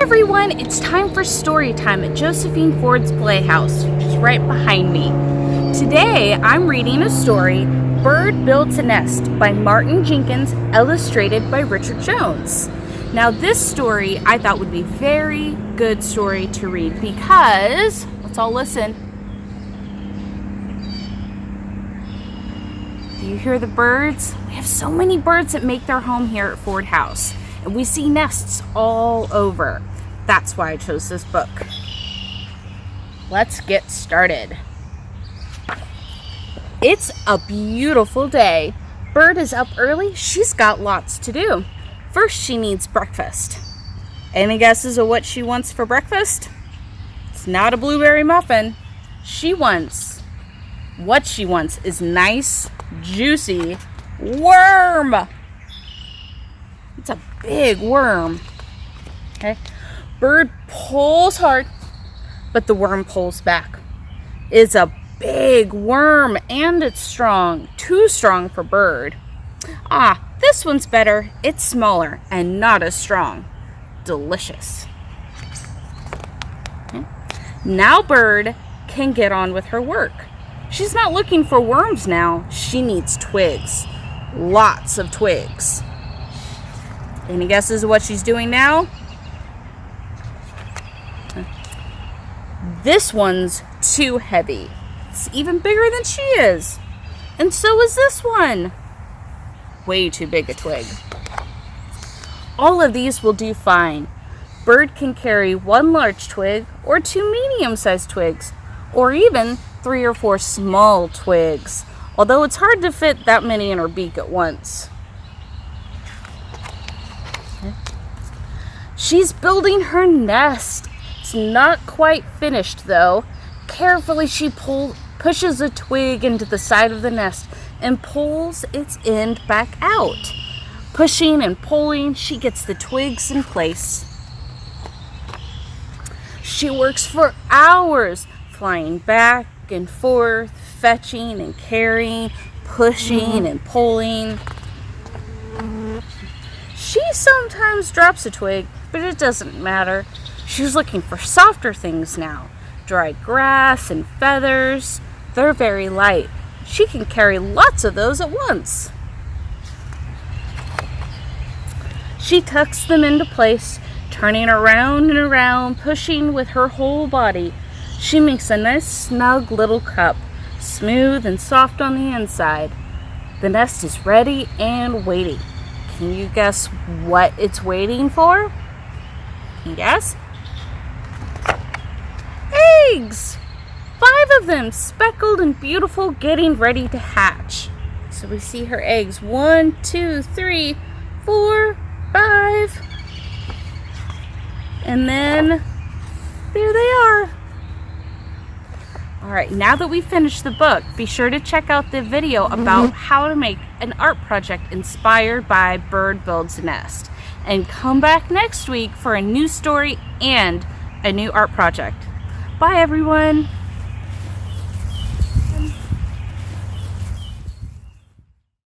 everyone, it's time for story time at Josephine Ford's Playhouse, which is right behind me. Today, I'm reading a story, Bird Builds a Nest by Martin Jenkins, illustrated by Richard Jones. Now, this story I thought would be a very good story to read because, let's all listen. Do you hear the birds? We have so many birds that make their home here at Ford House, and we see nests all over. That's why I chose this book. Let's get started. It's a beautiful day. Bird is up early. She's got lots to do. First, she needs breakfast. Any guesses of what she wants for breakfast? It's not a blueberry muffin. What she wants is nice, juicy worm. It's a big worm. Okay. Bird pulls hard, but the worm pulls back. It's a big worm and it's strong. Too strong for Bird. This one's better. It's smaller and not as strong. Delicious. Okay. Now Bird can get on with her work. She's not looking for worms now. She needs twigs. Lots of twigs. Any guesses of what she's doing now? This one's too heavy. It's even bigger than she is. And so is this one. Way too big a twig. All of these will do fine. Bird can carry one large twig or two medium-sized twigs, or even 3 or 4 small twigs, although it's hard to fit that many in her beak at once. Okay. She's building her nest. It's not quite finished though. Carefully she pushes a twig into the side of the nest and pulls its end back out. Pushing and pulling, she gets the twigs in place. She works for hours, flying back and forth, fetching and carrying, pushing and pulling. She sometimes drops a twig, but it doesn't matter. She's looking for softer things now. Dried grass and feathers. They're very light. She can carry lots of those at once. She tucks them into place, turning around and around, pushing with her whole body. She makes a nice snug little cup, smooth and soft on the inside. The nest is ready and waiting. Can you guess what it's waiting for? Can you guess? Eggs! 5 of them, speckled and beautiful, getting ready to hatch. So we see her eggs. 1, 2, 3, 4, 5. And then there they are. Alright, now that we've finished the book, be sure to check out the video about how to make an art project inspired by Bird Builds a Nest. And come back next week for a new story and a new art project. Bye everyone!